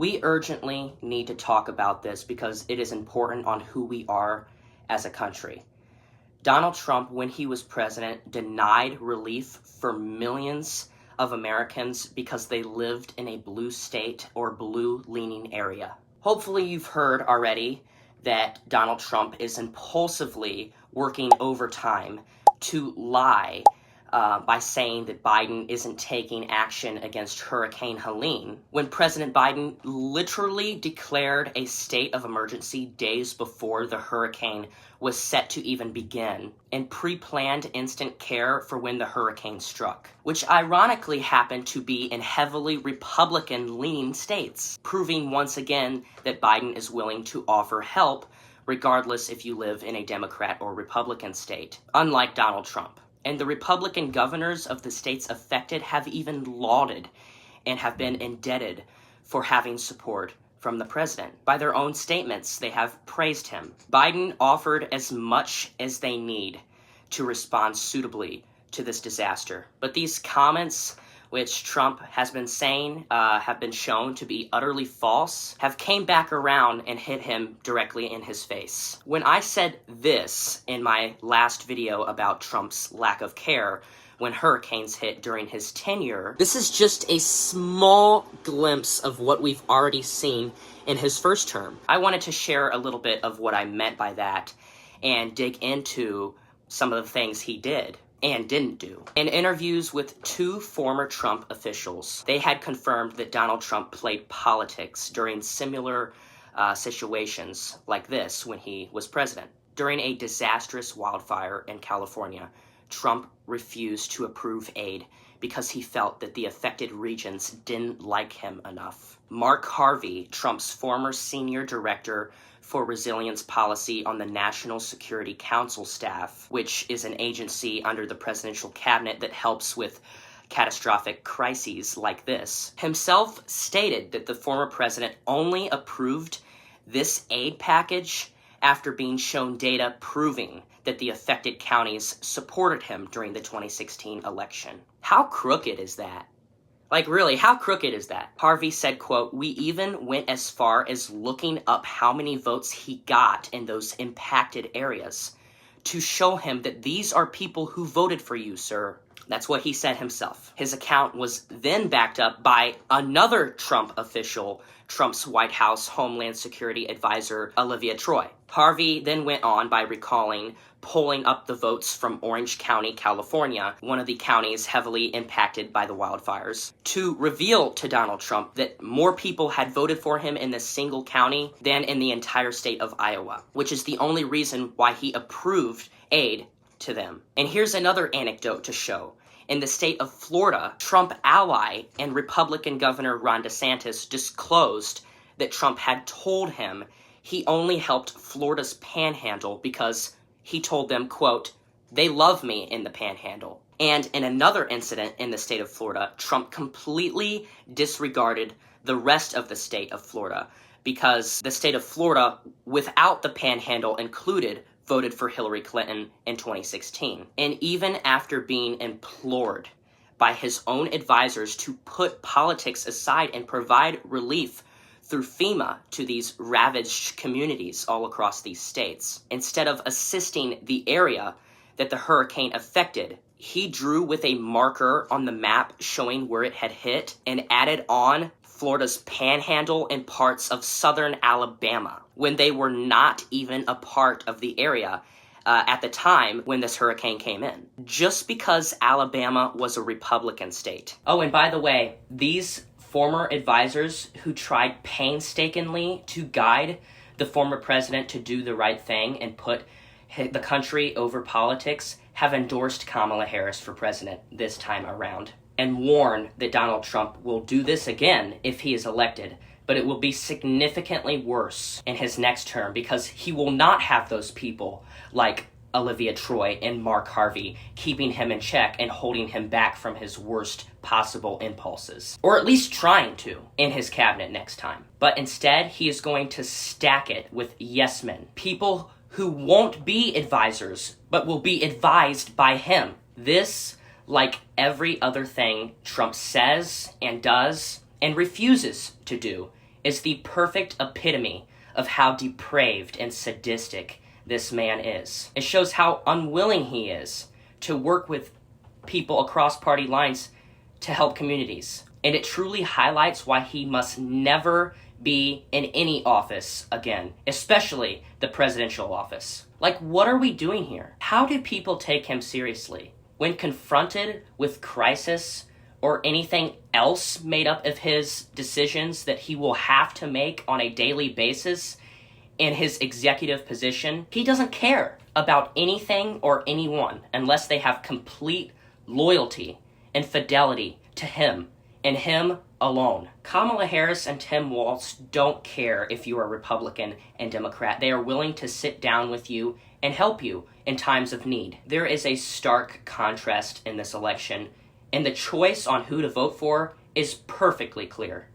We urgently need to talk about this because it is important on who we are as a country. Donald Trump, when he was president, denied relief for millions of Americans because they lived in a blue state or blue-leaning area. Hopefully you've heard already that Donald Trump is impulsively working overtime to lie by saying that Biden isn't taking action against Hurricane Helene, when President Biden literally declared a state of emergency days before the hurricane was set to even begin, and pre-planned instant care for when the hurricane struck, which ironically happened to be in heavily Republican-leaning states, proving once again that Biden is willing to offer help regardless if you live in a Democrat or Republican state, unlike Donald Trump. And the Republican governors of the states affected have even lauded and have been indebted for having support from the president. By their own statements, they have praised him. Biden offered as much as they need to respond suitably to this disaster. But these comments, which Trump has been saying have been shown to be utterly false, have came back around and hit him directly in his face. When I said this in my last video about Trump's lack of care when hurricanes hit during his tenure, this is just a small glimpse of what we've already seen in his first term. I wanted to share a little bit of what I meant by that and dig into some of the things he did and didn't do. In interviews with two former Trump officials, they had confirmed that Donald Trump played politics during similar situations like this when he was president. During a disastrous wildfire in California, Trump refused to approve aid because he felt that the affected regions didn't like him enough. Mark Harvey, Trump's former senior director for resilience policy on the National Security Council staff, which is an agency under the presidential cabinet that helps with catastrophic crises like this, himself stated that the former president only approved this aid package after being shown data proving that the affected counties supported him during the 2016 election. How crooked is that? Like, really, how crooked is that? Harvey said, quote, "We even went as far as looking up how many votes he got in those impacted areas to show him that these are people who voted for you, sir." That's what he said himself. His account was then backed up by another Trump official, Trump's White House Homeland Security Advisor, Olivia Troy. Harvey then went on by recalling polling up the votes from Orange County, California, one of the counties heavily impacted by the wildfires, to reveal to Donald Trump that more people had voted for him in this single county than in the entire state of Iowa, which is the only reason why he approved aid to them. And here's another anecdote to show. In the state of Florida, Trump ally and Republican Governor Ron DeSantis disclosed that Trump had told him he only helped Florida's panhandle because he told them, quote, "They love me in the panhandle." And in another incident in the state of Florida, Trump completely disregarded the rest of the state of Florida because the state of Florida, without the panhandle included, voted for Hillary Clinton in 2016. And even after being implored by his own advisors to put politics aside and provide relief through FEMA to these ravaged communities all across these states, instead of assisting the area that the hurricane affected, he drew with a marker on the map showing where it had hit and added on Florida's panhandle and parts of southern Alabama when they were not even a part of the area at the time when this hurricane came in, just because Alabama was a Republican state. Oh, and by the way, these former advisors who tried painstakingly to guide the former president to do the right thing and put the country over politics have endorsed Kamala Harris for president this time around and warn that Donald Trump will do this again if he is elected, but it will be significantly worse in his next term because he will not have those people like Olivia Troy and Mark Harvey keeping him in check and holding him back from his worst possible impulses, or at least trying to, in his cabinet next time. But instead, he is going to stack it with yes men, people who won't be advisors, but will be advised by him. This, like every other thing Trump says and does and refuses to do, is the perfect epitome of how depraved and sadistic this man is. It shows how unwilling he is to work with people across party lines to help communities. And it truly highlights why he must never be in any office again, especially the presidential office. Like, what are we doing here? How do people take him seriously? When confronted with crisis or anything else made up of his decisions that he will have to make on a daily basis in his executive position, he doesn't care about anything or anyone unless they have complete loyalty and fidelity to him and him alone. Kamala Harris and Tim Walz don't care if you are Republican and Democrat. They are willing to sit down with you and help you in times of need. There is a stark contrast in this election, and the choice on who to vote for is perfectly clear.